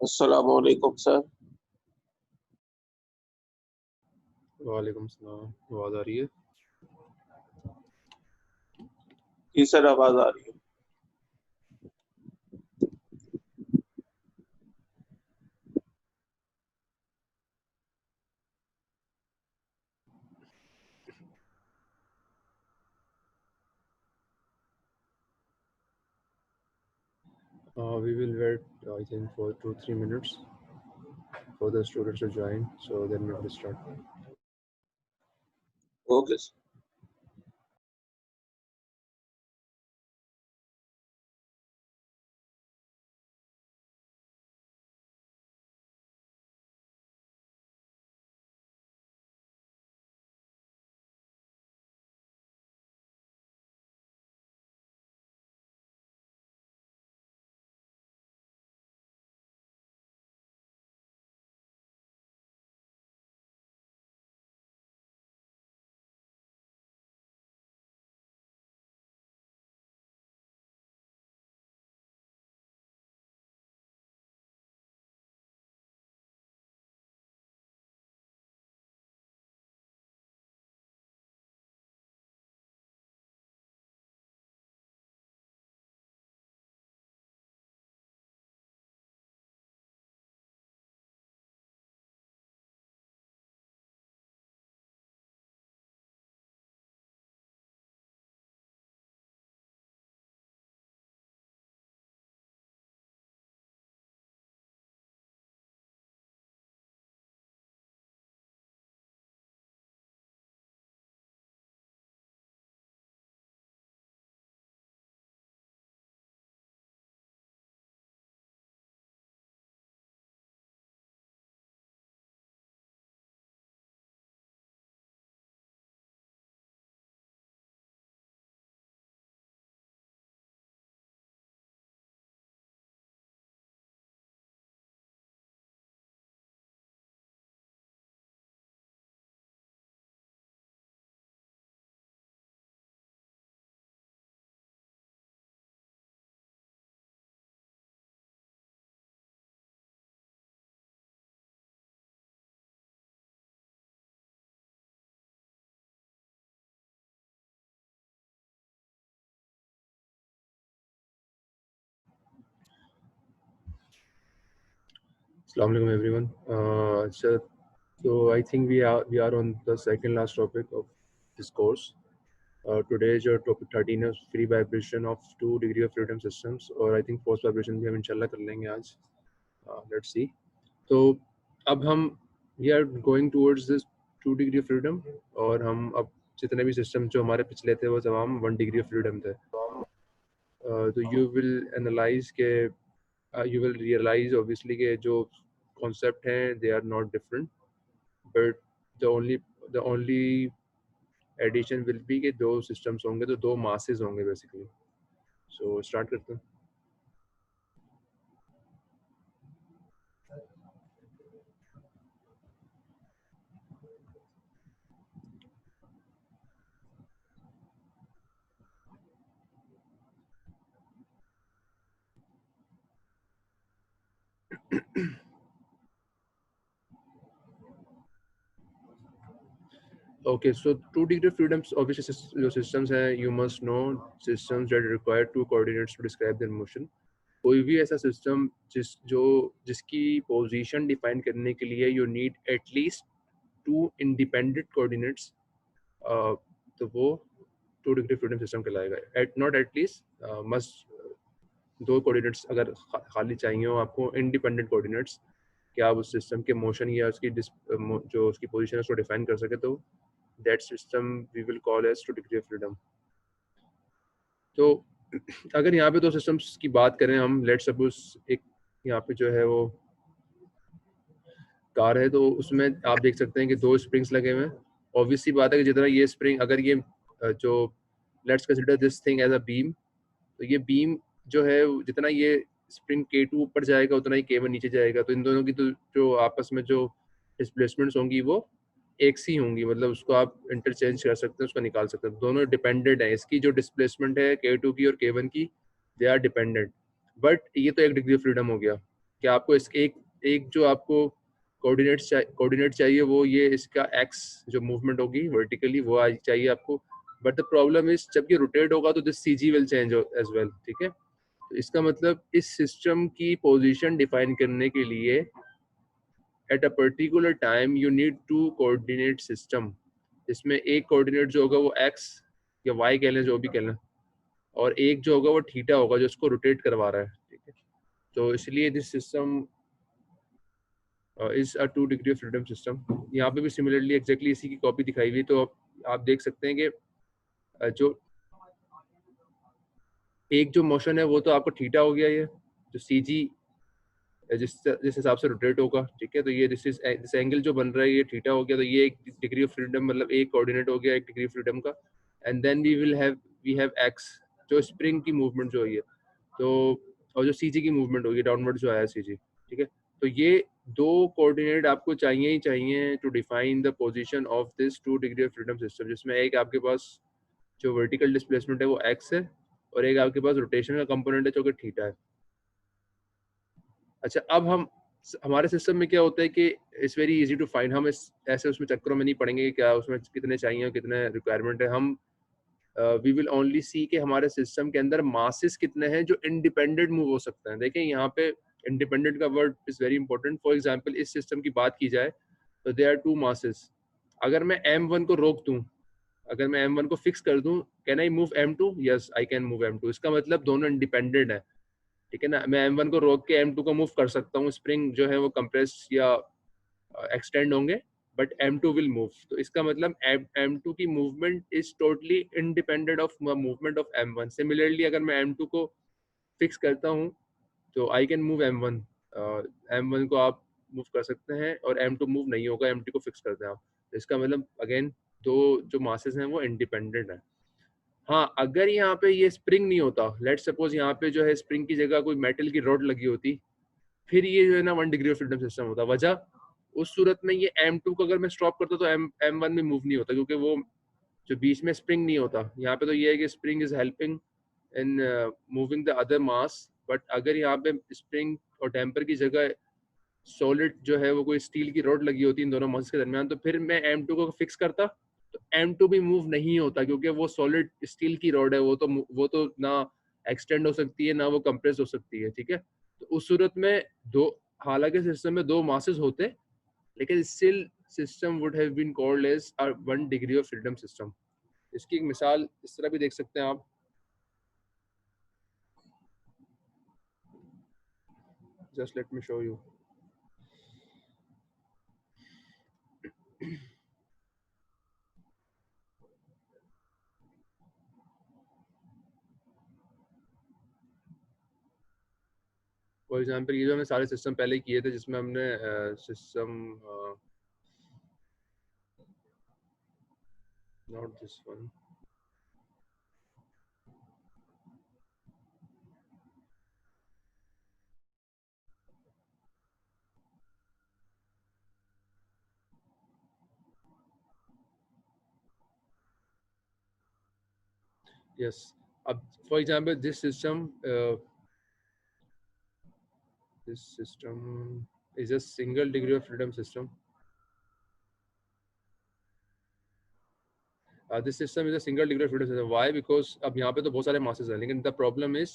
अस्सलाम वालेकुम सर। वालेकुम सलाम। आवाज़ आ रही है? जी सर, आवाज आ रही है। We will wait, I think, for 2-3 minutes for the students to join, so then we will start. Okay sir. Assalamu alaikum everyone. So I think we are on the second last topic of this course. Today is your topic 13 is free vibration of 2 degree of freedom systems, or I think force vibration भी हम इंशाल्लाह कर लेंगे आज. Let's see. तो अब हम we are going towards this 2 degree of freedom, और हम अब जितने भी सिस्टम जो हमारे पिछले थे वो तमाम 1 degree of freedom थे. तो you will analyze के you will realize obviously के जो concept हैं they are not different, but the only addition will be कि 2 systems होंगे तो 2 masses होंगे basically. So start करते हैं. Okay, so 2 degree freedoms obviously जो systems हैं you must know systems that require 2 coordinates to describe their motion. कोई भी ऐसा सिस्टम जिसकी पोजीशन डिफाइन करने के लिए you need at least 2 independent coordinates, तो वो 2 डिग्री फ्रीडम सिस्टम कहलाएगा. नॉट एटलीस्ट मस्ट 2 कोऑर्डिनेट्स अगर खाली चाहिए हो आपको इंडिपेंडेंट कोऑर्डिनेट्स कि आप उस सिस्टम के मोशन या उसकी जो उसकी पोजीशन है उसको डिफाइन कर सके, तो that system we will call as 2 degree freedom. तो अगर यहाँ पे 2 सिस्टम्स की बात करें हम, लेट्स सपोज एक यहाँ पे जो है वो कार है, तो उसमें आप देख सकते हैं कि 2 स्प्रिंग्स लगे हुए हैं. ऑब्वियस सी बात है कि जितना ये स्प्रिंग, अगर ये जो let's consider this thing as a beam, तो ये बीम जो है जितना ये स्प्रिंग K2 ऊपर जाएगा उतना ही K1 नीचे जाएगा. तो इन दोनों की तो जो आपस में जो डिस्प्लेसमेंट्स होंगी वो एक सी होंगी, मतलब उसको आप इंटरचेंज कर सकते हैं, उसको निकाल सकते हैं. दोनों डिपेंडेंट है. इसकी जो डिस्प्लेसमेंट है K2 की और K1 की, दे आर डिपेंडेंट. बट ये तो 1 डिग्री ऑफ फ्रीडम हो गया. कि आपको इस एक जो आपको कोऑर्डिनेट चाहिए वो ये इसका एक्स जो मूवमेंट होगी वर्टिकली वो चाहिए आपको, बट द प्रॉब्लम इज जब ये रोटेट होगा तो this CG will change as well, ठीक है। तो इसका मतलब इस सिस्टम की पोजीशन डिफाइन करने के लिए at a particular time you need to coordinate system. इसमें एक कोऑर्डिनेट जो होगा वो एक्स या वाई कह लें, जो भी कह लें, और एक जो होगा वो थीटा होगा जो इसको रोटेट करवा रहा है, ठीक है। तो इसलिए this system is a 2 degree of freedom system. यहाँ पे भी सिमिलरली एग्जैक्टली इसी की कॉपी दिखाई हुई है। तो आप देख सकते हैं कि जो एक जो मोशन है वो तो आपको थीटा हो गया, ये जो CG जिस हिसाब से रोटेट होगा, ठीक है। तो ये दिस एंगल जो बन रहा है ये थीटा हो गया, तो ये एक डिग्री ऑफ फ्रीडम मतलब एक कोऑर्डिनेट हो गया एक डिग्री ऑफ फ्रीडम का। And then we have x जो स्प्रिंग की मूवमेंट जो हुई है, तो और जो CG की मूवमेंट होगी डाउनवर्ड जो आया CG, ठीक है। तो ये दो कोऑर्डिनेट आपको चाहिए ही चाहिए to define the position of this 2 degree of freedom system, जिसमें एक आपके पास जो वर्टिकल डिस्प्लेसमेंट है वो एक्स है और एक आपके पास रोटेशन का कंपोनेंट है जो कि थीटा है। अच्छा, अब हमारे सिस्टम में क्या होता है कि it's very easy to find. हम इस ऐसे उसमें चक्करों में नहीं पड़ेंगे कि क्या उसमें कितने चाहिए और कितने रिक्वायरमेंट है। हम वी विल ओनली सी कि हमारे सिस्टम के अंदर मासेस कितने हैं जो इंडिपेंडेंट मूव हो सकते हैं। देखें यहाँ पे इंडिपेंडेंट का word is very important. For example इस सिस्टम की बात की जाए तो दे आर 2 मासेस। अगर मैं M1 को रोक दूं, अगर मैं M1 को फिक्स कर दूं, can I move M2? Yes, I can move M2। इसका मतलब दोनों इंडिपेंडेंट है, ठीक है ना। मैं M1 को रोक के M2 को मूव कर सकता हूँ, स्प्रिंग जो है वो कंप्रेस या एक्सटेंड होंगे, बट M2 विल मूव। तो इसका मतलब M2 की movement is totally independent of movement of M1। Similarly अगर मैं M2 को फिक्स करता हूँ तो I can move M1। M1 को आप मूव कर सकते हैं और M2 मूव नहीं होगा, M2 को फिक्स करते हैं आप। तो इसका मतलब अगेन दो जो मासेस हैं वो इंडिपेंडेंट है। हाँ, अगर यहाँ पे ये स्प्रिंग नहीं होता, लेट्स सपोज यहाँ पे जो है स्प्रिंग की जगह कोई मेटल की रॉड लगी होती, फिर ये जो है ना 1 डिग्री ऑफ फ्रीडम सिस्टम होता। वजह, उस सूरत में ये M2 को अगर मैं स्टॉप करता तो M1 में मूव नहीं होता, क्योंकि वो जो बीच में स्प्रिंग नहीं होता। यहाँ पे तो ये है कि spring is helping in moving the other mass, but अगर यहाँ पे स्प्रिंग और डैम्पर की जगह सॉलिड जो है वो कोई स्टील की रॉड लगी होती इन दोनों मासेस के दरमियान, तो फिर मैं M2 को फिक्स करता तो M2 भी मूव नहीं होता, क्योंकि वो सॉलिड स्टील की रॉड है। वो तो ना एक्सटेंड हो सकती है ना वो कंप्रेस हो सकती है, ठीक है। तो उस सूरत में दो, हालांकि सिस्टम में दो मासेस होते, लेकिन still system would have been called as a 1 degree of freedom system. इसकी एक मिसाल इस तरह भी देख सकते हैं आप। Just let me show you. For example ये जो हमने सारे सिस्टम पहले किए थे, जिसमें हमने system not this one, yes. अब for example this system is a single degree of freedom system. This system is a single degree of freedom system. Why? Because अब यहाँ पे तो बहुत सारे masses हैं, लेकिन the problem is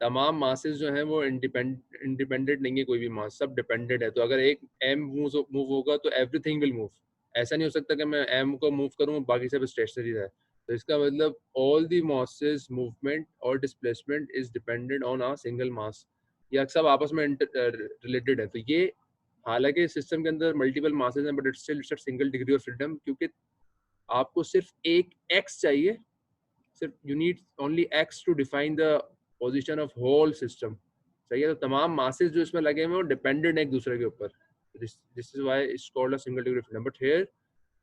तमाम masses जो हैं वो independent नहीं है, कोई भी mass, सब dependent है। तो अगर एक M move होगा तो everything will move। ऐसा नहीं हो सकता कि मैं M को move करूँ बाकी सब stationary है। तो इसका मतलब all the masses movement और displacement is dependent on a single mass। ये सब आपस में related है। तो ये हालांकि सिस्टम के अंदर मल्टीपल मासेस हैं, but it's still single degree of freedom, क्योंकि आपको सिर्फ एक एक्स चाहिए। सिर्फ you need only x to define the position of whole system, सही है। तो तमाम मासेस जो इसमें लगे हुए हैं वो डिपेंडेंट है एक दूसरे के ऊपर। This is why it's called a single degree of freedom, but here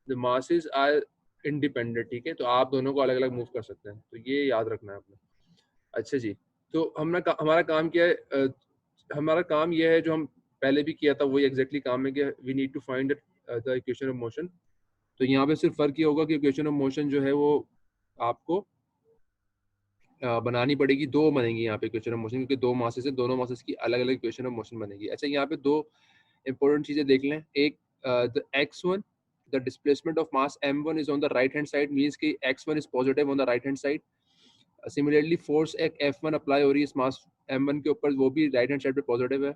the masses are independent, ठीक है। तो आप दोनों को अलग अलग मूव कर सकते हैं, तो ये याद रखना है आपने। अच्छा जी, तो हमारा काम क्या है? हमारा काम यह है जो हम पहले भी किया था, वही एग्जैक्टली काम है कि we need to find the equation of motion. तो यहाँ पे सिर्फ फर्क ये होगा कि इक्वेशन ऑफ मोशन जो है वो आपको बनानी पड़ेगी, दो बनेंगी यहाँ पे इक्वेशन ऑफ मोशन, क्योंकि दो मासेस है, दोनों मासेस की अलग अलग इक्वेशन ऑफ मोशन बनेगी। अच्छा, यहाँ पे दो इंपॉर्टेंट चीजें देख लें। एक the x1, the displacement of mass m1 is on the right hand side, means कि x1 is positive on the right hand side. Similarly force एक F1 अप्लाई हो रही है इस मास m1 के ऊपर, वो भी राइट हैंड साइड पे पॉजिटिव है।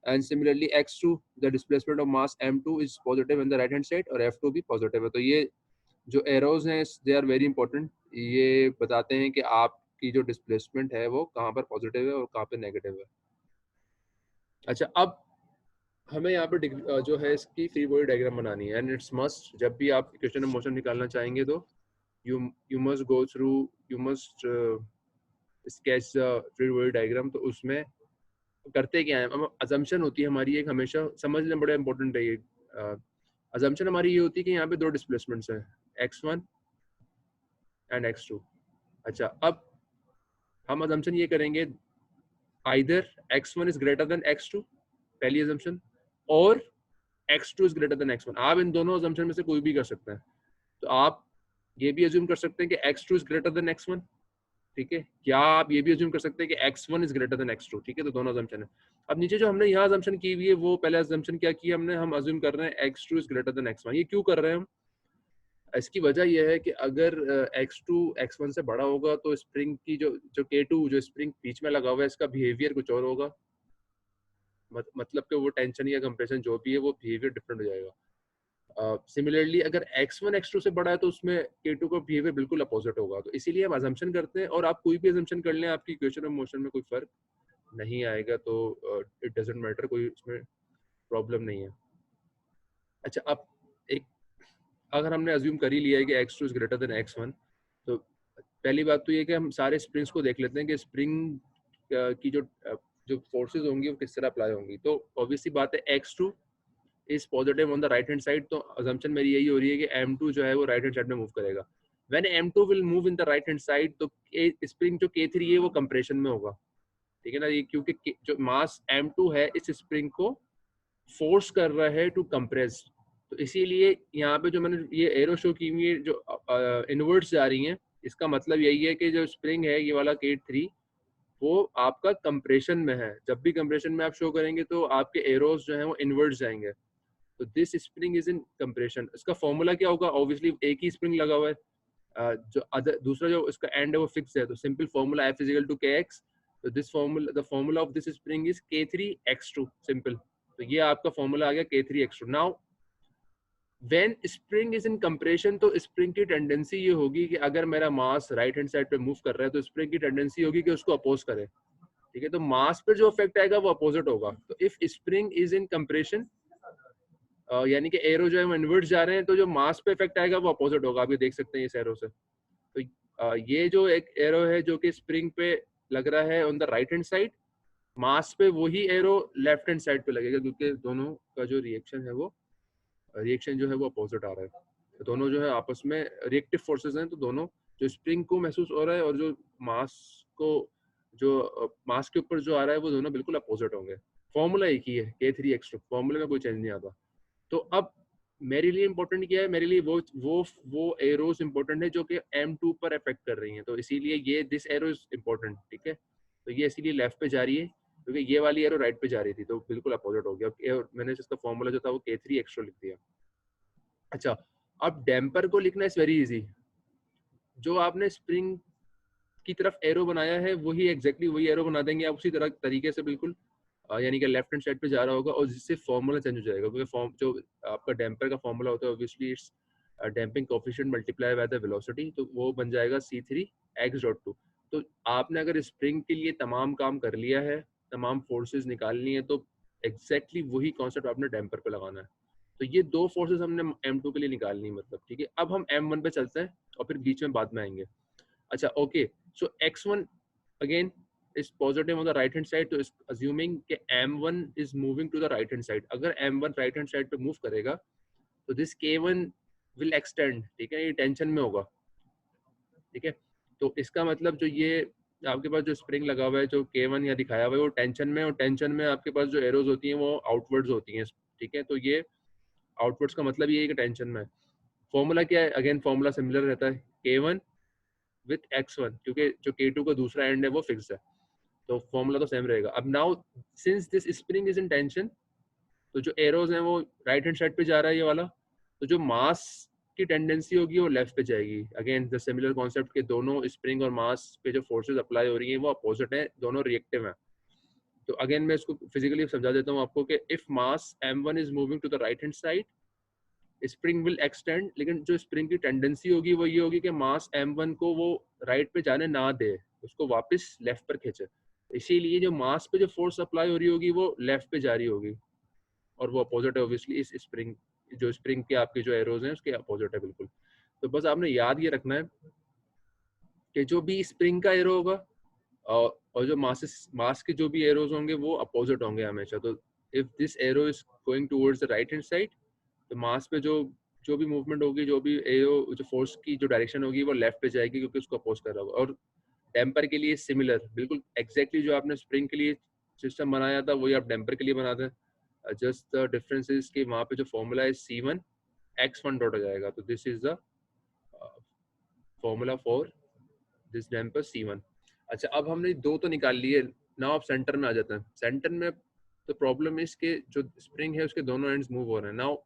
And similarly x2, the displacement of mass m2 is positive on the right hand side और F2 भी पॉजिटिव है। तो ये जो एरोज हैं दे आर वेरी इंपॉर्टेंट, ये बताते हैं कि आपकी जो डिस्प्लेसमेंट है वो कहाँ पर पॉजिटिव है और कहाँ पर नेगेटिव है। अच्छा, अब हमें यहाँ पे जो है इसकी फ्री बॉडी डायग्राम बनानी है, एंड इट्स मस्ट, जब भी आप इक्वेशन ऑफ मोशन निकालना चाहेंगे तो you must go through, you must sketch the free body diagram। तो उसमें करते क्या है, अजम्पशन होती है हमारी एक, हमेशा समझ लें, बड़ा इंपॉर्टेंट है ये। अजम्पशन हमारी ये होती है कि यहाँ पे दो डिस्प्लेसमेंट्स हैं, x1 एंड x2। अच्छा, अब हम अजम्पशन ये करेंगे either x1 is greater than x2, पहली अजम्पशन, और x2 is greater than x1। आप इन दोनों अजम्पशन में से कोई भी कर सकते हैं। तो आप ये भी अज्यूम कर सकते हैं कि x2 is greater than x1, ठीक है, या आप ये भी अज्यूम कर सकते हैं कि x1 is greater than x2, ठीक है। तो दोनों अजम्पशन है। अब नीचे जो हमने यहाँ अजम्पशन की हुई है, वो पहले अजम्पशन क्या की हमने, हम अज्यूम कर रहे हैं x2 is greater than x1। ये क्यों कर रहे हैं हम? इसकी वजह यह है कि अगर x2 x1 से बड़ा होगा तो स्प्रिंग की जो K2 जो स्प्रिंग बीच में लगा हुआ है, इसका बिहेवियर कुछ और होगा। मतलब कि वो टेंशन या कंप्रेशन जो भी है वो बिहेवियर डिफरेंट हो जाएगा। सिमिलरली अगर x1 x2 से बड़ा है तो उसमें K2 का बिहेवियर बिल्कुल अपोजिट होगा। तो इसीलिए हम अजम्पशन करते हैं, और आप कोई भी अजम्पशन कर लें, आपकी इक्वेशन ऑफ मोशन में कोई फर्क नहीं आएगा। तो इट डजंट मैटर, कोई इसमें प्रॉब्लम नहीं है। अच्छा, अब एक, अगर हमने अज्यूम कर ही लिया है कि x2 is greater than x1, तो पहली बात तो ये कि हम सारे स्प्रिंग्स को देख लेते हैं कि स्प्रिंग की जो फोर्सेस होंगी वो किस तरह अप्लाई होंगी। तो ऑब्वियसली बात है x2 is positive on the right hand side, तो अजम्पशन मेरी यही हो रही है कि m2 जो है वो राइट हैंड साइड में मूव करेगा। When m2 will move in the right hand side, तो स्प्रिंग जो K3 है वो कंप्रेशन में होगा, ठीक है ना। ये क्योंकि जो मास m2 है इस स्प्रिंग को फोर्स कर रहा है टू कंप्रेस, तो इसीलिए यहाँ पे जो मैंने ये एरो शो की हुई है जो इनवर्ट्स जा रही हैं, इसका मतलब यही है कि जो स्प्रिंग है ये वाला K3 वो आपका कंप्रेशन में है। जब भी कंप्रेशन में आप शो करेंगे तो आपके एरोस जो हैं वो इनवर्ट्स जाएंगे। तो this spring is in compression. इसका फॉर्मूला क्या होगा? ऑब्वियसली एक ही स्प्रिंग लगा हुआ है, जो दूसरा जो इसका एंड है वो फिक्स है, तो simple formula F is equal to KX। तो this formula, the formula of this spring is K3x2, simple. तो ये आपका फॉर्मूला आ गया K3x2। Now when spring is in compression, तो स्प्रिंग की टेंडेंसी ये होगी कि अगर मेरा मास राइट हैंड साइड पे मूव कर रहा है तो स्प्रिंग की टेंडेंसी होगी कि उसको अपोज करे, ठीक है। तो मास पर जो इफेक्ट आएगा वो अपोजिट होगा। तो if spring is in compression, यानी कि एरो जो है वो इनवर्ट्स जा रहे हैं, तो जो मास पे इफेक्ट आएगा वो अपोजिट होगा। आप ये देख सकते हैं इस एरो से। तो ये जो एक एरो है जो कि स्प्रिंग पे लग रहा है on the right hand side, mass पे वही एरो लेफ्ट हैंड साइड पे लगेगा, क्योंकि दोनों का जो रिएक्शन जो है वो अपोजिट आ रहा है। तो दोनों जो है आपस में रिएक्टिव फोर्सेस हैं, तो दोनों जो स्प्रिंग को महसूस हो रहा है और जो मास को, जो मास के ऊपर जो आ रहा है, वो दोनों बिल्कुल अपोजिट होंगे। फॉर्मूला एक ही है K3x2, फॉर्मूले में कोई चेंज नहीं आता। तो अब मेरे लिए इंपॉर्टेंट क्या है? मेरे लिए वो एरोस इंपॉर्टेंट है जो कि M2 पर इफेक्ट कर रही हैं। तो इसीलिए ये दिस एरो इज इंपॉर्टेंट, ठीक है। तो ये इसीलिए लेफ्ट पे जा रही है, क्योंकि ये वाली एरो राइट पे जा रही थी, तो बिल्कुल अपोजिट हो गया। मैंने इसका फॉर्मूला जो था वो K3x2 लिख दिया। अच्छा, अब डैम्पर को लिखना इज वेरी इजी। जो आपने स्प्रिंग की तरफ एरो बनाया है वही एग्जैक्टली वही एरो बना देंगे आप उसी तरह तरीके से, बिल्कुल। यानी कि लेफ्ट हैंड साइड पे जा रहा होगा, और जिससे फॉर्मूला चेंज हो जाएगा, क्योंकि फॉर्म जो आपका डैम्पर का फॉर्मूला होता है obviously it's damping coefficient multiply by the velocity, तो वो बन जाएगा C3x.2। तो आपने अगर स्प्रिंग के लिए तमाम काम कर लिया है, तमाम फोर्सेस निकाल ली है, तो एग्जैक्टली वही कॉन्सेप्ट आपने डैम्पर पे लगाना है। तो ये दो फोर्सेस हमने M2 के लिए निकालनी है, मतलब, ठीक है। अब हम M1 पे चलते हैं और फिर बीच में बाद में आएंगे। अच्छा, okay, so x1 again is positive on the right hand side, तो assuming कि m1 is moving to the right hand side, अगर m1 right hand side पे move करेगा तो this k1 will extend, ठीक है, ये टेंशन में होगा, ठीक है। तो इसका मतलब जो ये आपके पास जो स्प्रिंग लगा हुआ है, जो k1 यहाँ दिखाया हुआ है, वो टेंशन में, और टेंशन में आपके पास जो एरोज होती हैं वो आउटवर्ड्स होती हैं, ठीक है। तो ये आउटवर्ड्स का मतलब ये है कि टेंशन में। फॉर्मूला क्या है? अगेन फॉर्मूला सिमिलर रहता है, k1 विथ x1, क्योंकि जो k2 का दूसरा एंड है वो फिक्स है, तो फॉर्मूला तो सेम रहेगा. अब now since this spring is in tension, तो जो एरोज हैं वो राइट हैंड साइड पे जा रहा है ये वाला, तो जो मास की टेंडेंसी होगी वो लेफ्ट पे जाएगी. अगेन द सिमिलर कॉन्सेप्ट के दोनों स्प्रिंग और मास पे जो फोर्सेस अप्लाई हो रही हैं वो अपोजिट हैं, दोनों रिएक्टिव हैं. तो अगेन मैं इसको फिजिकली समझा देता हूँ आपको कि if mass m1 is moving to the right hand side, spring will extend, लेकिन जो स्प्रिंग की टेंडेंसी होगी वो ये होगी कि मास m1 को वो राइट पे जाने ना दे, उसको वापस लेफ्ट पर खींचे. इसीलिए जो मास पे जो फोर्स अप्लाई हो रही होगी वो लेफ्ट पे जा रही होगी, और वो अपोजिट है ऑब्वियसली इस स्प्रिंग, जो स्प्रिंग के आपके जो एरोज हैं उसके अपोजिट है बिल्कुल. तो बस आपने याद ये रखना है कि जो भी स्प्रिंग का एरो होगा और जो मास के जो भी एरोज होंगे वो अपोजिट होंगे हमेशा. तो if this arrow is going towards the right hand side, तो मास पे जो जो भी मूवमेंट होगी, जो भी एरो जो फोर्स की जो डायरेक्शन होगी वो लेफ्ट पे जाएगी, क्योंकि उसको अपोज कर रहा होगा. और डैम्पर के लिए सिमिलर, बिल्कुल एग्जैक्टली जो आपने स्प्रिंग के लिए सिस्टम बनाया था वही आप डैम्पर के लिए बनाते हैं. जस्ट द डिफरेंस इज कि वहाँ पे जो फॉर्मूला है C1 x1 डॉट आ जाएगा. तो this is the formula for this damper C1. अच्छा, अब हमने दो तो निकाल लिए, नाउ आप सेंटर में आ जाते हैं. सेंटर में तो प्रॉब्लम इसके जो स्प्रिंग है उसके दोनों एंड्स मूव हो रहे हैं. नाउ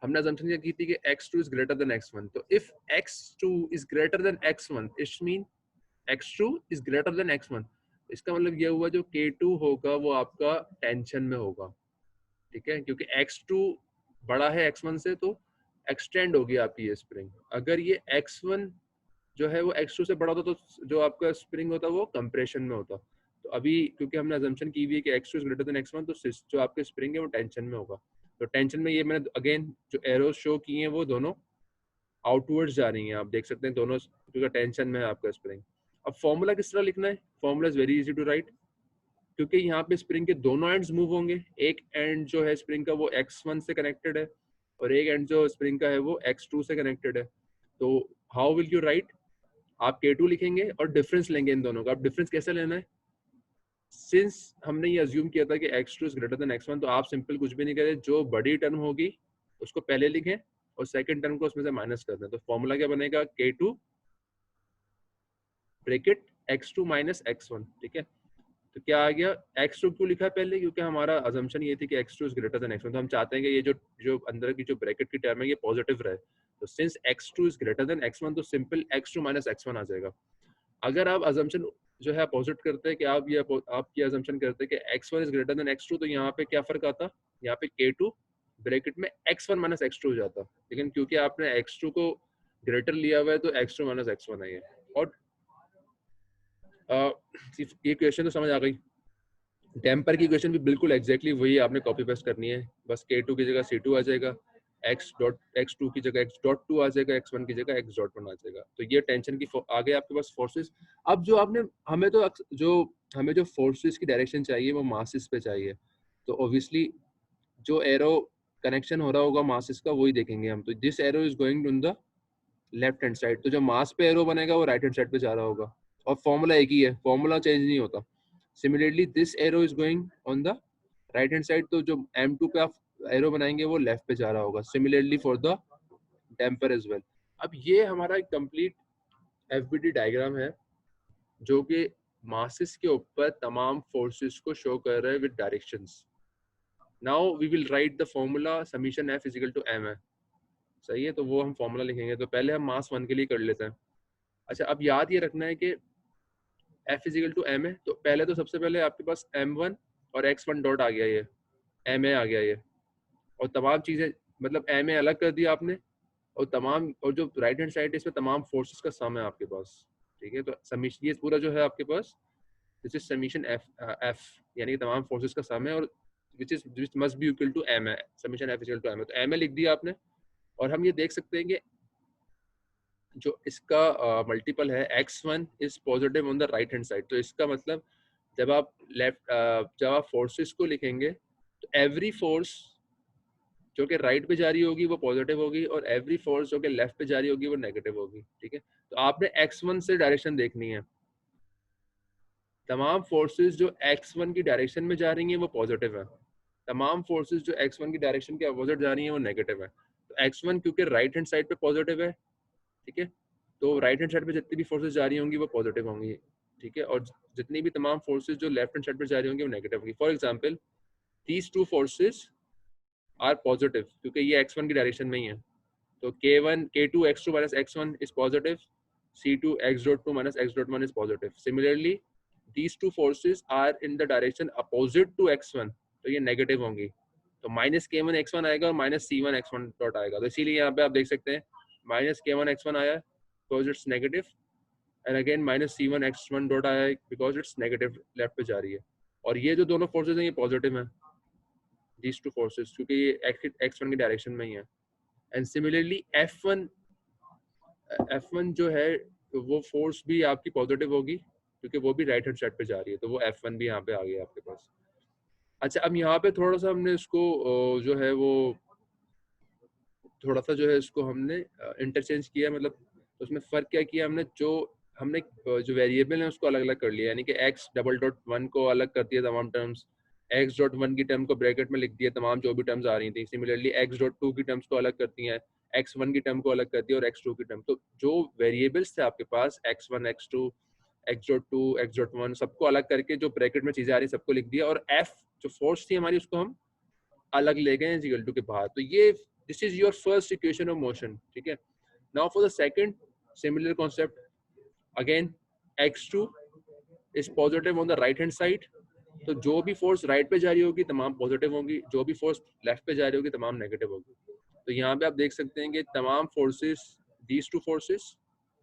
हमने असम्पशन ये की थी कि x2 is greater than x1. तो if x2 is greater than x1, it's mean x2 is greater than x1. इसका मतलब ये हुआ जो k2 होगा वो आपका टेंशन में होगा, ठीक है, क्योंकि x2 बड़ा है x1 से, तो एक्सटेंड होगी आपकी ये स्प्रिंग. अगर ये x1 जो है वो x2 से बड़ा होता तो जो आपका स्प्रिंग होता वो कंप्रेशन में होता. तो अभी क्योंकि हमने अजम्पशन की हुई है कि x2 is greater than x1, तो जो आपके स्प्रिंग है वो टेंशन में होगा. तो टेंशन में ये मैंने अगेन जो एरोज शो किए हैं वो दोनों आउटवर्ड्स जा रही हैं, आप देख सकते हैं दोनों, क्योंकि टेंशन में है आपका स्प्रिंग. अब फॉर्मूला किस तरह लिखना है? Formula is very easy to write, क्योंकि यहाँ पे स्प्रिंग के दोनों एंड्स मूव होंगे. एक एंड जो है स्प्रिंग का वो x1 से कनेक्टेड है, और एक एंड जो स्प्रिंग का है वो x2 से कनेक्टेड है. तो हाउ विल यू राइट? आप k2 लिखेंगे और डिफरेंस लेंगे इन दोनों का. आप डिफरेंस कैसे लेना है? सिंस हमने ये अज्यूम किया था कि x2 is greater than x1, तो आप सिंपल कुछ भी नहीं करें, जो बड़ी टर्म होगी उसको पहले लिखें और सेकंड टर्म को उसमें से माइनस कर दें. तो फॉर्मूला क्या बनेगा? k2 bracket x2 minus x1, ठीक है. तो क्या आ गया? x2 क्यों लिखा है पहले? क्योंकि हमारा अजम्पशन ये थी कि x2 is greater than x1, तो हम चाहते हैं कि ये जो जो अंदर की जो ब्रैकेट की टर्म है ये पॉजिटिव रहे. तो since x2 is greater than x1, तो सिंपल x2 माइनस x1 आ जाएगा. अगर आप अजम्पशन जो है अपोजिट करते हैं कि आप ये अजम्पशन करते हैं कि x1 is greater than x2, तो यहाँ पे क्या फर्क आता? यहाँ पे k2 ब्रैकेट में x1 माइनस x2 हो जाता. लेकिन क्योंकि आपने x2 को ग्रेटर लिया हुआ है तो x2 माइनस x1 है ये. और ये क्वेश्चन तो समझ आ गई. डैम्पर की इक्वेशन भी बिल्कुल एग्जैक्टली वही आपने कॉपी पेस्ट करनी है. बस k2 की जगह c2 आ जाएगा, x2 की जगह x.2 आ जाएगा, x1 की जगह x.1 आ जाएगा. तो ये टेंशन की आ गए आपके पास फोर्सेस. अब जो आपने हमें जो फोर्सेस की डायरेक्शन चाहिए वो मासेस पे चाहिए. तो ऑब्वियसली जो एरो कनेक्शन हो रहा होगा मासेस का वही देखेंगे हम. तो this arrow is going on the left hand side, तो जो मास पे एरो बनेगा वो राइट हैंड साइड पे जा रहा होगा. और फॉर्मूला एक ही है, फॉर्मूला चेंज नहीं होता. Similarly this arrow is going on the right hand side, तो जो m2 पे आप एरो बनाएंगे वो लेफ्ट पे जा रहा होगा. Similarly for the damper as well. अब ये हमारा एक कंप्लीट FBD डायग्राम है जो कि मासेस के ऊपर तमाम फोर्सेस को शो कर रहा है with directions. Now we will write the formula summation F is equal to m है. सही है, तो वो हम फॉर्मूला लिखेंगे. तो पहले हम मास 1 के लिए कर लेते हैं. अच्छा, अब याद ये रखना है कि F is equal to m है, तो पहले तो सबसे पहले आपके पास m1 और x1 डॉट आ गया, ये ma आ गया ये, और तमाम चीजें मतलब ma अलग कर दिया आपने, और जो राइट हैंड साइड है इसमें तमाम फोर्सेस का सम है आपके पास, ठीक है. तो समीशन ये पूरा जो है आपके पास दिस इज समीशन f यानी कि तमाम फोर्सेस का सम है, और which must be equal to ma. Summation F is equal to ma, तो ma लिख दिया आपने. और हम ये देख सकते हैं कि जो इसका मल्टीपल है x1 is positive on the right hand side. तो इसका मतलब जब आप फोर्सेस को लिखेंगे तो एवरी फोर्स जो कि राइट पे जा रही होगी वो पॉजिटिव होगी, और एवरी फोर्स जो कि लेफ्ट पे जा रही होगी वो नेगेटिव होगी, ठीक है. तो आपने x1 से डायरेक्शन देखनी है. तमाम फोर्सेस जो x1 की डायरेक्शन में जा रही हैं वो पॉजिटिव है, तमाम फोर्सेस जो x1 की डायरेक्शन के अपोजिट जा रही हैं वो नेगेटिव है. तो x1 क्योंकि राइट हैंड साइड पे पॉजिटिव है, ठीक है, तो राइट हैंड साइड पे जितनी भी फोर्सेज जा रही होंगी वो पॉजिटिव होंगी, ठीक है, और जितनी भी तमाम फोर्सेज जो लेफ्ट हैंड साइड पे जा रही होंगी वो नेगेटिव होंगी। For example these two forces are positive क्योंकि ये x1 की डायरेक्शन में ही है, तो k1 k2 x2 minus x1 is positive, c2 x.2 minus x.1 is positive. Similarly these two forces are in the direction opposite to x1, तो ये negative होंगी, तो माइनस k1 x1 आएगा और माइनस c1 x1 डॉट आएगा। तो इसीलिए यहाँ पे आप देख सकते हैं माइनस k1 x1 आया because it's negative, and again minus c1 x1 dot आया बिकॉज इट्स नेगेटिव, लेफ्ट पे जा रही है। और ये जो दोनों फोर्सेज हैं ये पॉजिटिव हैं, these two forces, क्योंकि ये x1 की डायरेक्शन में ही है। एंड सिमिलरली F1 जो है वो फोर्स भी आपकी पॉजिटिव होगी क्योंकि वो भी राइट हैंड साइड पे जा रही है, तो वो F1 भी यहाँ पे आ गया आपके पास। अच्छा, अब यहाँ पे थोड़ा सा हमने इसको जो है वो थोड़ा सा जो है इसको हमने इंटरचेंज किया, मतलब उसमें फ़र्क क्या किया हमने, जो वेरिएबल है उसको अलग अलग कर लिया, यानी कि x.1 को अलग कर दिया तमाम टर्म्स, x.1 की टर्म को ब्रैकेट में लिख दिया तमाम जो भी टर्म्स आ रही थी। सिमिलरली x.2 की टर्म्स को अलग कर दिया है, x1 की टर्म को अलग कर दिया और x2 की टर्म। तो जो वेरिएबल्स थे आपके पास x1 x2 x.2 x.1 सबको अलग करके जो ब्रैकेट में चीज़ें आ रही सबको लिख दिया, और f जो फोर्स थी हमारी उसको हम अलग ले गए इक्वल टू के बाहर। तो ये this is your first equation of motion, ठीक है। Now for the second similar concept, again x2 is positive on the right hand side, तो जो भी फोर्स राइट पे जा रही होगी तमाम पॉजिटिव होगी, जो भी फोर्स लेफ्ट पे जा रही होगी तमाम नेगेटिव होगी। तो यहाँ पे आप देख सकते हैं कि तमाम फोर्सेस, दीज टू फोर्सेस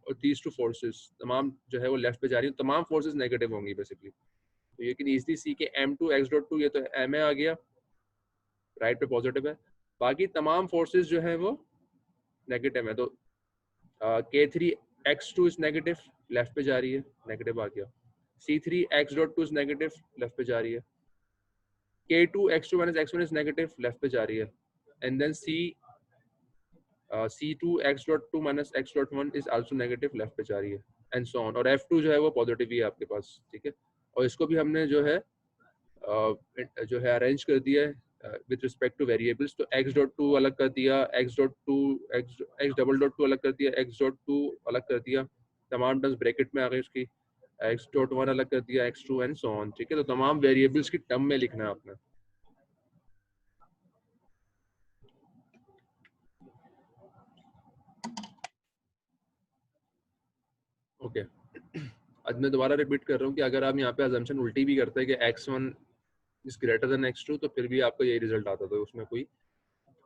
और दीज टू फोर्सेस तमाम जो है वो लेफ्ट पे जा रही है, तमाम फोर्सेस नेगेटिव होंगी बेसिकली। तो यू कैन इजीली सी के m2 x.2 ये तो m आ गया, राइट पे पॉजिटिव है, बाकी तमाम फोर्सेस जो है वो नेगेटिव है। तो k3 x2 is negative, left पे जा रही है, नेगेटिव आ गया। c3 x.2 is negative, left पे जा रही है। k2 x2 minus x1 is negative, left पे जा रही है। And then c2 x.2 minus x.1 is also negative, left पे जा रही है, एंड सो ऑन। और f2 जो है वो पॉजिटिव ही है आपके पास, ठीक है। और इसको भी हमने जो है अरेंज कर दिया है विद रिस्पेक्ट टू वेरिएबल्स। तो x.2 अलग कर दिया, x.2 x.2 अलग कर दिया, x.2 अलग कर दिया, तमाम टर्म्स ब्रैकेट में आ गई उसकी, x.1 अलग कर दिया, x2 एंड सो ऑन, ठीक है। तो तमाम वेरिएबल्स की टर्म में लिखना है आपने। ओके, आज मैं दोबारा रिपीट कर रहा हूँ कि अगर आप यहाँ पे अजम्पशन उल्टी भी करते हैं कि x1 is greater than x2 तो फिर भी आपको यही रिजल्ट आता, तो उसमें कोई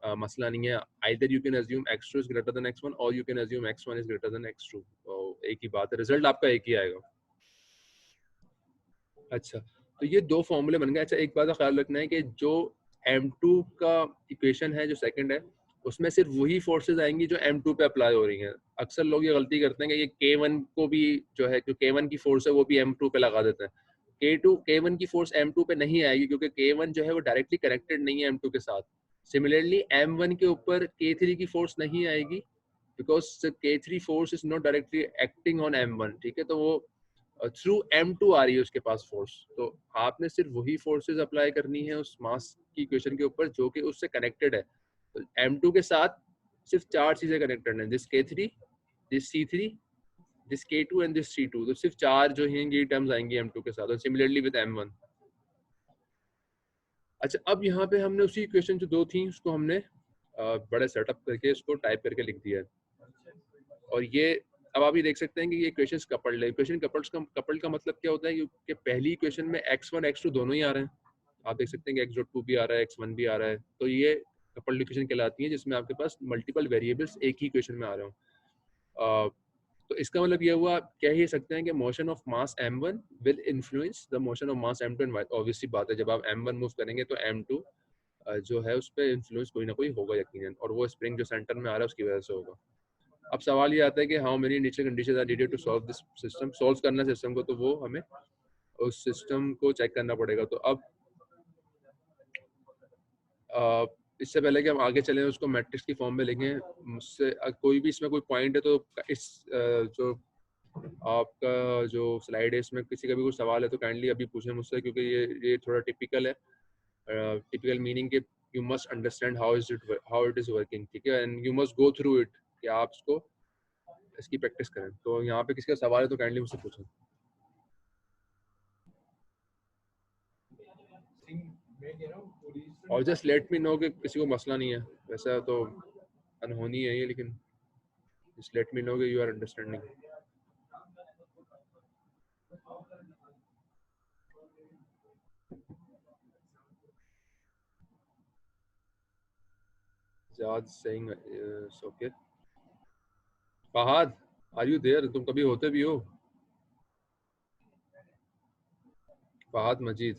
मसला नहीं है। either you can assume x2 is greater than x1 or you can assume x1 is greater than x2, तो एक ही बात है, रिजल्ट आपका एक ही आएगा। अच्छा, तो ये दो फॉर्मूले बन गए। अच्छा, एक बात का ख्याल रखना है कि जो m2 का इक्वेशन है जो सेकंड है उसमें सिर्फ वही फोर्सेज आएंगी जो m2 पे अप्लाई हो रही हैं। अक्सर लोग ये गलती करते हैं कि ये k1 को भी जो है, जो k1 की फोर्स है वो भी m2 पे लगा देते हैं। k1 की फोर्स m2 पे नहीं आएगी क्योंकि k1 जो है वो डायरेक्टली कनेक्टेड नहीं है m2 के साथ। सिमिलरली m1 के ऊपर k3 की फोर्स नहीं आएगी because k3 force is not directly acting on m1, ठीक है। तो वो थ्रू m2 आ रही है उसके पास फोर्स, तो आपने सिर्फ वही फोर्सेस अप्लाई करनी है उस मास की इक्वेशन के ऊपर जो कि उससे कनेक्टेड है। तो m2 के साथ सिर्फ चार चीजें कनेक्टेड हैं, this k3, this c3, this k2 and this c2। तो सिर्फ चार जो हैं ये टर्म्स आएंगी m2 के साथ, और सिमिलरली विद m1। अच्छा, अब यहाँ पे हमने उसी इक्वेशन जो दो थी उसको हमने बड़े सेटअप करके इसको टाइप करके लिख दिया है। और ये अब आप ये देख सकते हैं कि ये इक्वेशंस कपल्ड है। इक्वेशन कपल्ड का मतलब क्या होता है कि पहली इक्वेशन में x1 x2 दोनों ही आ रहे हैं, आप देख सकते हैं कि x.2 भी आ रहा है, x1 भी आ रहा है, तो ये कपल्ड इक्वेशन कहलाती है जिसमें आपके पास मल्टीपल वेरिएबल्स एक ही इक्वेशन में आ रहे हो। तो इसका मतलब ये हुआ, कह ही सकते हैं कि motion of mass m1 will influence the motion of mass m2 and obviously बात है जब आप m1 मूव करेंगे तो m2 जो है उस पर इन्फ्लुएंस कोई ना कोई होगा यकीनन, और वो स्प्रिंग जो सेंटर में आ रहा है उसकी वजह से होगा। अब सवाल ये आता है कि how many initial conditions are needed to solve this system, solve करना सिस्टम को, तो वो हमें उस सिस्टम को चेक करना पड़ेगा। तो अब इससे पहले कि हम आगे चलें उसको मैट्रिक्स की फॉर्म में लिखें, मुझसे कोई भी इसमें कोई पॉइंट है तो इस जो आपका जो स्लाइड है इसमें किसी का भी कोई सवाल है तो काइंडली अभी पूछें मुझसे, क्योंकि ये थोड़ा टिपिकल है। टिपिकल मीनिंग के you must understand how it is working, ठीक है, and you must go through it, कि आप इसको इसकी प्रैक्टिस करें। तो यहाँ पे किसी का सवाल है तो काइंडली मुझसे पूछें। और जस्ट लेट मी नो कि किसी को मसला नहीं है, वैसा तो अनहोनी है ये, लेकिन जस्ट लेट मी नो कि you are understanding. Jad saying it's okay. Fahad, are you there? तुम कभी होते भी हो? फहद मजीद।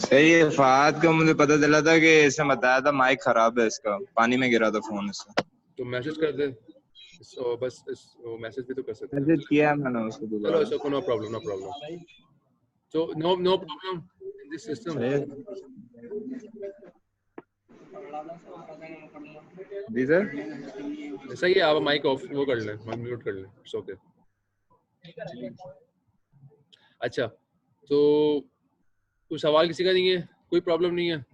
सही है। फहद का मुझे पता चला था कि इसने बताया था माइक खराब है इसका, पानी में गिरा था फोन इससे। तो मैसेज कर दे, so, बस वो मैसेज भी तो कर सकते हैं। मैसेज किया है मैंने उसको चलो दोबारा। इसको no problem, no problem. So no problem in this system. जी सर। ऐसा ही है, आप माइक ऑफ वो कर लें, माइक म्यूट कर लें, इट्स ओके। अच्छा, तो कोई सवाल किसी का नहीं है, कोई प्रॉब्लम नहीं है?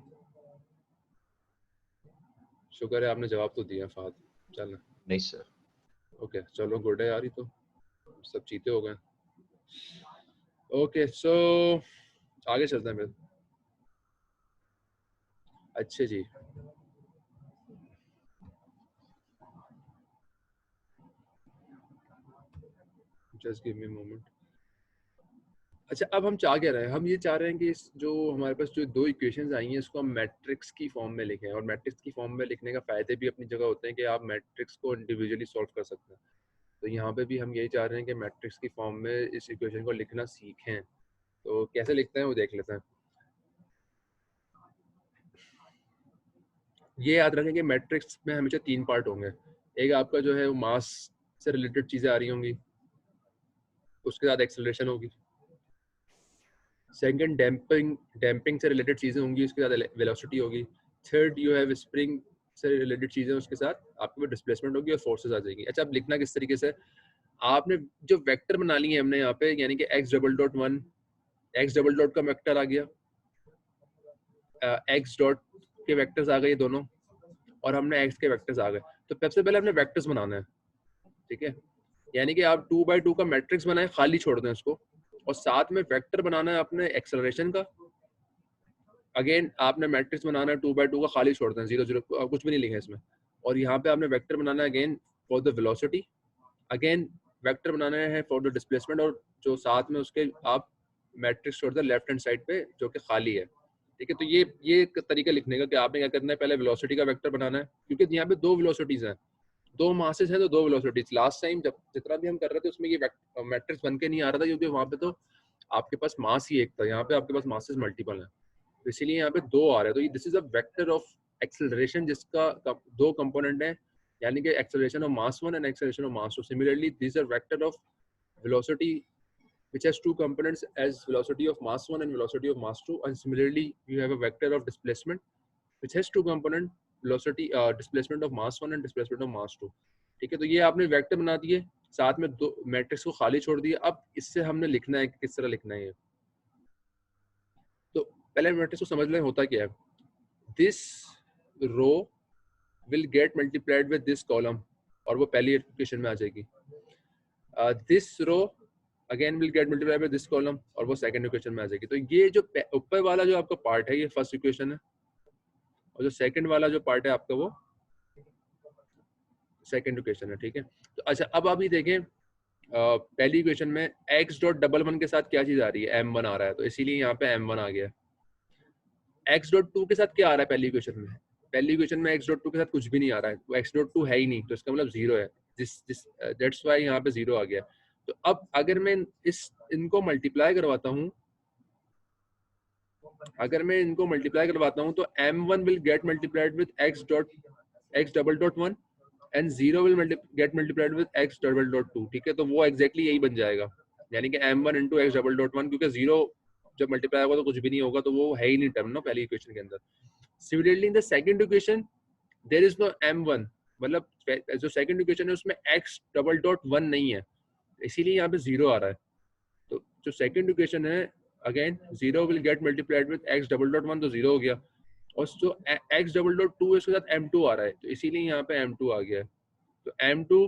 शुक्र है आपने जवाब तो दिया फहद। चलो नहीं सर। ओके, चलो गुड है यार, ये तो सब चीते हो गए। ओके सो आगे चलते हैं फिर। अच्छे जी, जस्ट गिव मी मोमेंट। अच्छा, अब हम चाह क्या रहे हैं? हम ये चाह रहे हैं कि जो हमारे पास जो दो इक्वेशंस आई हैं इसको हम मैट्रिक्स की फॉर्म में लिखें, और मैट्रिक्स की फॉर्म में लिखने का फ़ायदे भी अपनी जगह होते हैं कि आप मैट्रिक्स को इंडिविजुअली सॉल्व कर सकते हैं। तो यहाँ पे भी हम यही चाह रहे हैं कि मैट्रिक्स की फॉर्म में इस इक्वेशन को लिखना सीखें। तो कैसे लिखते हैं वो देख लेते हैं। ये याद रखें कि मैट्रिक्स में हमेशा 3 पार्ट होंगे। एक आपका जो है वो मास से रिलेटेड चीज़ें आ रही होंगी, उसके साथ एक्सेलरेशन होगी। सेकंड डैम्पिंग से रिलेटेड चीज़ें होंगी, उसके साथ वेलोसिटी होगी। थर्ड यू हैव स्प्रिंग से रिलेटेड चीज़ें, उसके साथ आपके पास डिस्प्लेसमेंट होगी और फोर्सेस आ जाएंगी। अच्छा, अब लिखना किस तरीके से? आपने जो वेक्टर बना लिए हैं हमने यहाँ पे, यानी कि x double dot 1, x double dot का वेक्टर आ गया, x डॉट के वेक्टर्स आ गए दोनों, और हमने x के वेक्टर्स आ गए। तो सबसे पहले हमने वेक्टर्स बनाना है, ठीक है? यानी कि आप 2x2 का मैट्रिक्स बनाएं, खाली छोड़ दें उसको, और साथ में वेक्टर बनाना है अपने एक्सेलरेशन का। अगेन आपने मैट्रिक्स बनाना है 2x2 का, खाली छोड़ दें, 0 0 कुछ भी नहीं लिखा इसमें। और यहाँ पे आपने वेक्टर बनाना है again for the velocity, again vector बनाना है फॉर द डिस्प्लेसमेंट, और जो साथ में उसके आप मैट्रिक्स छोड़ दें लेफ्ट हैंड साइड पे जो कि खाली है, ठीक है? तो ये एक तरीका लिखने का कि आपने क्या करना है, पहले वेलोसिटी का वेक्टर बनाना है, क्योंकि यहाँ पे दो वेलोसिटीज हैं, दो मासेस हैं तो दो वेलोसिटीज। लास्ट टाइम जब जितना भी हम कर रहे थे उसमें ये मैट्रिक्स बन के नहीं आ रहा था, क्योंकि वहाँ पे तो आपके पास मास ही एक था, यहाँ पे आपके पास मासेस मल्टीपल है, तो इसीलिए यहाँ पे दो आ रहे हैं। तो ये this is a vector of acceleration जिसका दो कंपोनेंट है, यानी कि acceleration of mass 1 and acceleration of mass 2। Similarly this are vector of velocity which has two components as velocity of mass 1 and velocity of mass 2, and similarly you have a vector of displacement which has two component velocity displacement of mass 1 and displacement of mass 2, ठीक है? तो ये आपने vector बना दिए, साथ में दो मैट्रिक्स को खाली छोड़ दिया। अब इससे हमने लिखना है कि किस तरह लिखना है ये। तो पहले मैट्रिक्स को समझ लें होता क्या है। This row will get multiplied with this column, और वो पहली इक्वेशन में आ जाएगी। This row again will get multiplied by this column, और वो सेकंड इक्वेशन में आ जाएगी। तो ये जो ऊपर वाला जो आपका पार्ट है ये फर्स्ट इक्वेशन है, और जो सेकंड वाला जो पार्ट है आपका वो सेकंड इक्वेशन है, ठीक है? तो अच्छा, अब आप ये देखें पहली इक्वेशन में x डॉट डबल 1 के साथ क्या चीज आ रही है, m1 आ रहा है, तो इसीलिए यहाँ पे m1 आ गया। x डॉट 2 के साथ क्या आ रहा है पहली इक्वेशन में? पहली इक्वेशन में x डॉट 2 के साथ कुछ भी नहीं आ रहा है, तो x डॉट 2 है ही नहीं, तो इसका मतलब 0 है। दैट्स व्हाई यहाँ पे 0 आ गया। तो अब अगर मैं इनको मल्टीप्लाई करवाता हूँ, तो m1 will get multiplied with x double dot 1 and 0 will get multiplied with x double dot 2, ठीक है? तो वो एग्जैक्टली यही बन जाएगा, यानी कि m1 into x double dot 1, क्योंकि 0 जब मल्टीप्लाई होगा तो कुछ भी नहीं होगा, तो वो है ही नहीं टर्म ना पहली इक्वेशन के अंदर। Similarly in the second equation there is no m1, मतलब जो सेकंड इक्वेशन है उसमें x डबल डॉट 1 नहीं है, इसीलिए यहाँ पे 0 आ रहा है। तो जो सेकंड इक्वेशन है again 0 will get multiplied with x double dot 1 तो 0 हो गया, और जो x डबल डॉट 2 है उसके साथ m2 आ रहा है तो इसीलिए यहाँ पे m2 आ गया है, तो m2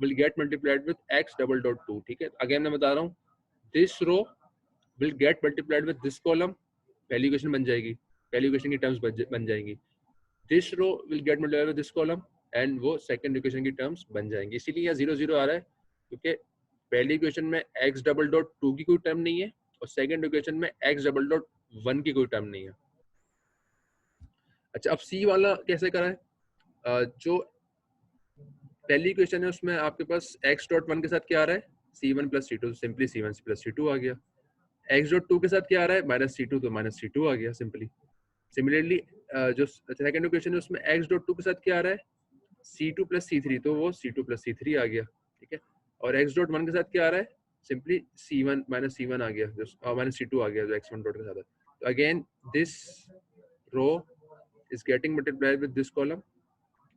will get multiplied with x double dot 2। ठीक है, अगेन मैं बता रहा हूँ, this row will get multiplied with this column, पहली इक्वेशन बन जाएगी, पहली इक्वेशन की टर्म्स बन जाएंगी, this row will get multiplied with this column and वो सेकंड इक्वेशन की टर्म्स बन जाएंगी। इसीलिए यहाँ 0 0 आ रहा है क्योंकि पहली इक्वेशन में x डबल डॉट 2 की कोई टर्म नहीं है और सेकंड इक्वेशन में x डबल डॉट 1 की कोई टर्म नहीं है। अच्छा, अब C वाला कैसे करा है? जो पहली इक्वेशन है उसमें आपके पास x डॉट 1 के साथ क्या आ रहा है, c1 plus c2, simply c1 plus c2 आ गया। x डॉट 2 के साथ क्या आ रहा है, माइनस c2, तो माइनस c2 आ गया सिंपली। सिमिलरली जो सेकंड इक्वेशन है उसमें x डॉट 2 के साथ क्या आ रहा है, c2 प्लस c3, तो वो c2 प्लस c3 आ गया। ठीक है, और x डॉट 1 के साथ क्या आ रहा है, सिंपली c1 माइनस c1 आ गया, जो माइनस c2 आ गया जो x1 डॉट के साथ है। तो again this row is getting multiplied with this column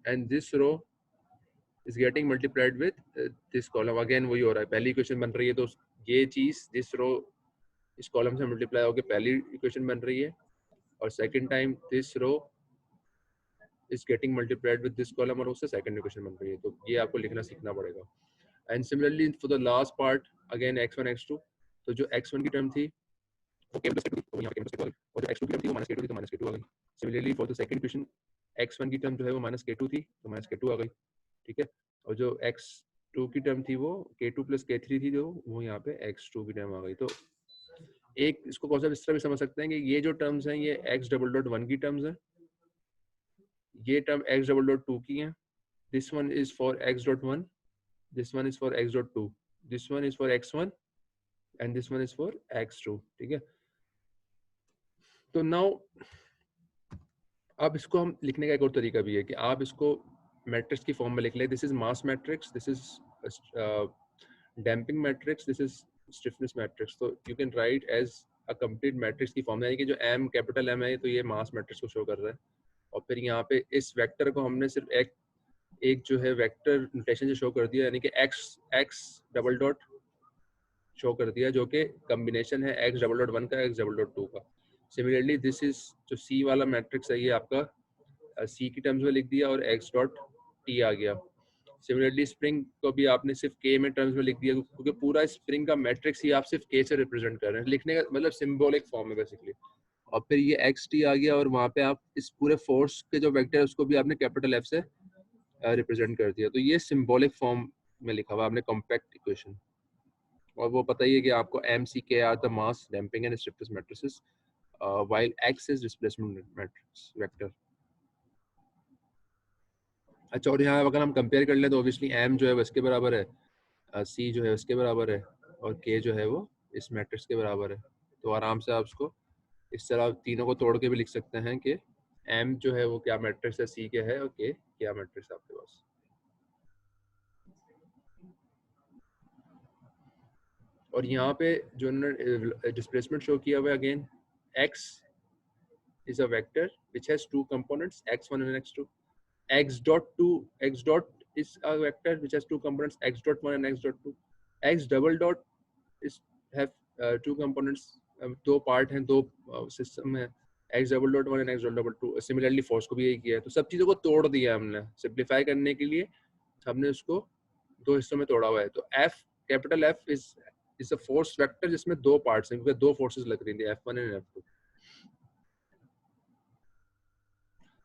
and this row is getting multiplied with this column। Again वही हो रहा है, पहली इक्वेशन बन रही है तो ये चीज दिस रो इस कॉलम से मल्टीप्लाई होकर पहली इक्वेशन बन रही है, और second time this row is getting multiplied with this column और उससे सेकंड इक्वेशन बन रही है। तो ये आपको लिखना सीखना पड़ेगा। And similarly for the last part again x1 x2, तो जो x1 की टर्म थी वो k plus k2 तो यहाँ k plus k2 आ गई, और जो x2 की टर्म थी वो माइनस k2 थी तो माइनस k2 आ गई। Similarly for the second equation x1 की टर्म जो है वो माइनस k2 थी तो माइनस k2 आ गई। ठीक है, और जो x2 की टर्म थी वो k2 plus k3 थी, जो वो यहाँ पे x2 की टर्म आ गई। तो एक इसको कॉन्सेप्ट इस तरह भी समझ सकते हैं कि ये जो टर्म्स हैं ये x डबल डॉट 1 की टर्म्स हैं, ये टर्म x डबल डॉट 2 की हैं, this one is for x dot 1, this one is for x dot 2, this one is for x1 and this one is for x2। ठीक है, तो now अब इसको हम लिखने का एक और तरीका भी है कि आप इसको मैट्रिक्स की फॉर्म में लिख लें। This is mass matrix, this is damping matrix, this is stiffness matrix. तो you can write as a complete matrix की फॉर्म, यानी कि जो m कैपिटल M है तो ये मास मैट्रिक्स को शो कर रहा है, और फिर यहाँ पे इस वेक्टर को हमने सिर्फ एक जो है वेक्टर नोटेशन से शो कर दिया, यानी कि x डबल डॉट शो कर दिया जो कि कॉम्बिनेशन है x डबल डॉट 1 का x डबल डॉट 2 का। सिमिलरली दिस इज जो C वाला मैट्रिक्स है ये आपका C की टर्म्स में लिख दिया और x डॉट t आ गया। सिमिलरली स्प्रिंग को भी आपने सिर्फ k में टर्म्स में लिख दिया क्योंकि पूरा स्प्रिंग का मैट्रिक्स ही आप सिर्फ k से रिप्रेजेंट कर रहे हैं, लिखने का मतलब सिंबॉलिक फॉर्म है बेसिकली। और फिर ये xt आ गया और वहाँ पे आप इस पूरे फोर्स के जो वेक्टर है उसको भी आपने कैपिटल F से रिप्रेजेंट कर दिया। तो ये सिंबॉलिक फॉर्म में लिखा हुआ आपने कॉम्पैक्ट इक्वेशन। और वो पता ही है कि आपको MCK are the mass damping and stiffness matrices while X is displacement matrix vector. अच्छा, और यहाँ अगर हम कंपेयर कर लें तो ऑब्वियसली M जो है वो इसके बराबर है, C जो है उसके बराबर है, और K जो है वो इस मैट्रिक्स के बराबर है। तो आराम से आप उसको इस तरह तीनों को तोड़ के भी लिख सकते हैं कि M जो है वो क्या मैट्रिक्स है C के है और K क्या मैट्रिक्स है आपके पास। और यहाँ पे जो डिस्प्लेसमेंट शो किया हुआ है again X is a vector which has two components x1 and x2. X dot 2 is a vector which has two components x dot 1 and x dot 2. X double dot is have two components, दो part हैं, दो system है, x double dot 1 and x double 2। Similarly force को भी यही किया है। तो सब चीज़ों को तोड़ दिया हमने, सिंप्लीफाई करने के लिए हमने उसको दो हिस्सों में तोड़ा हुआ है। तो F capital F is a force vector जिसमें दो पार्ट्स हैं क्योंकि दो फोर्सेस लग रही थी F1 एंड F2।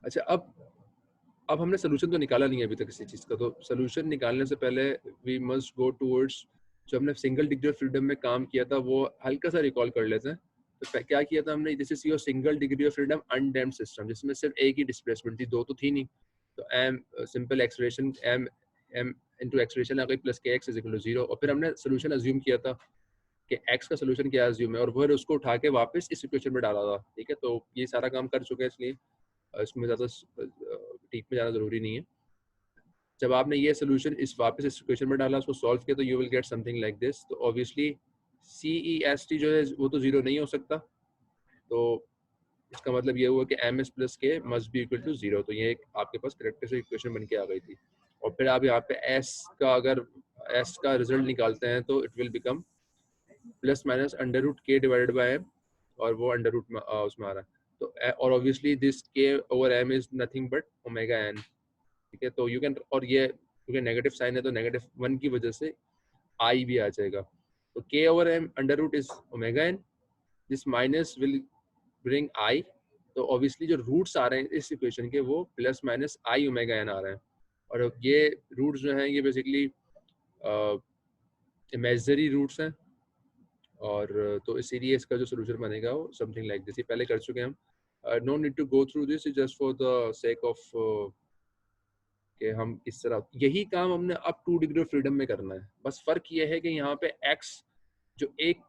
अच्छा, अब हमने सोल्यूशन तो निकाला नहीं है अभी तक किसी चीज़ का, तो सोल्यूशन निकालने से पहले वी मस्ट गो टूवर्ड्स जो हमने सिंगल डिग्री ऑफ फ्रीडम में काम किया था वो हल्का सा रिकॉल कर लेते हैं। तो क्या किया था हमने, this is your single degree of freedom undamped system जिसमें सिर्फ एक ही डिस्प्लेसमेंट थी, दो तो थी नहीं। तो m simple acceleration m into acceleration आ गई plus kx is equal to 0, और फिर हमने सोल्यूशन अज्यूम किया था कि x का सोल्यूशन क्या अज्यूम है और फिर उसको उठा के वापस इस इक्वेशन में डाला था। ठीक है, तो ये सारा काम कर चुके हैं इसलिए इसमें ज़्यादा डीप में जाना ज़रूरी नहीं है। जब आपने ये सोल्यूशन इस वापस इस इक्वेशन में डाला उसको सॉल्व किया तो you will get something like this. तो ऑब्वियसली CEST जो है वो तो 0 नहीं हो सकता, तो इसका मतलब ये हुआ कि MS plus K must be equal to 0। तो ये एक आपके पास कैरेक्टरिस्टिक इक्वेशन बन के आ गई थी। और फिर आप यहाँ पे S का अगर S का रिजल्ट निकालते हैं तो it will become plus minus under root k divided by m, और वो अंडर रूट में उसमें आ रहा है। तो और obviously this k over m is nothing but omega n, ठीक है। तो यू कैन, और ये क्योंकि नेगेटिव साइन है तो नेगेटिव 1 की वजह से आई भी आ जाएगा। तो K over M under root is omega N, this minus will bring I. तो ऑब्वियसली जो रूट्स आ रहे हैं इस इक्वेशन के वो प्लस माइनस आई ओमेगा एन आ रहे हैं, और ये रूट्स जो हैं ये बेसिकली इमेजिनरी रूट्स हैं। और तो इसीलिए इसका जो सोल्यूशन बनेगा वो समथिंग लाइक दिस, ये पहले कर चुके हैं हम। No need to go through this, just for the sake of कि हम इस तरह यही काम हमने अब 2 डिग्री ऑफ फ्रीडम में करना है। बस फर्क ये है कि यहाँ पे x जो एक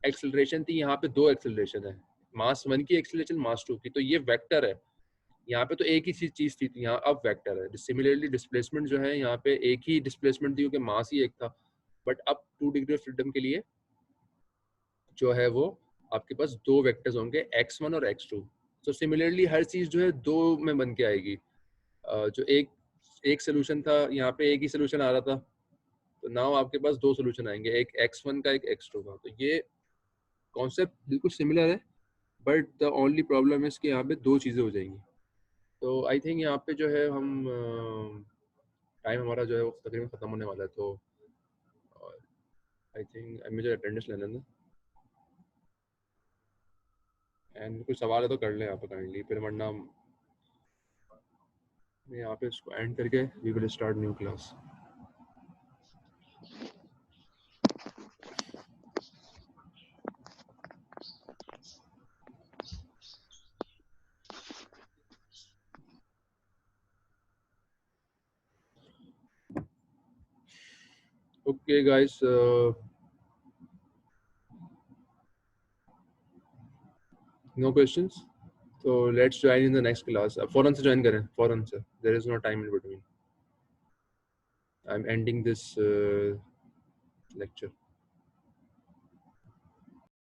एक्सेलरेशन थी, यहाँ पे 2 एक्सेलरेशन है, मास 1 की एक्सेलरेशन, मास 2 की। तो ये वेक्टर है, यहाँ पे तो एक ही चीज थी, यहाँ अब वेक्टर है। सिमिलरली डिस्प्लेसमेंट जो है यहाँ पे एक ही डिस्प्लेसमेंट थी क्योंकि मास ही एक था, बट अब 2 डिग्री ऑफ फ्रीडम के लिए जो है वो आपके पास 2 वेक्टर्स होंगे, x1 और x2। तो सिमिलरली हर चीज जो है 2 में बन के आएगी। जो एक सोल्यूशन था, यहाँ पे एक ही सोल्यूशन आ रहा था, तो नाउ आपके पास 2 सोल्यूशन आएंगे, एक x1 का, एक x2 का। तो ये कॉन्सेप्ट बिल्कुल सिमिलर है, बट द ओनली प्रॉब्लम है कि यहाँ पे 2 चीज़ें हो जाएंगी। तो आई थिंक यहाँ पे जो है हम टाइम हमारा जो है वो तकरीबन ख़त्म होने वाला है। तो आई थिंक मुझे अटेंडेंस लेने दें, एंड कुछ सवाल है तो कर लें यहाँ पे काइंडली, फिर वरना मैं यहाँ पे इसको एंड करके we will start new class. Okay guys, no questions, so let's join in the next class. फौरन से join करें, फौरन से, there is no time in between. I'm ending this lecture.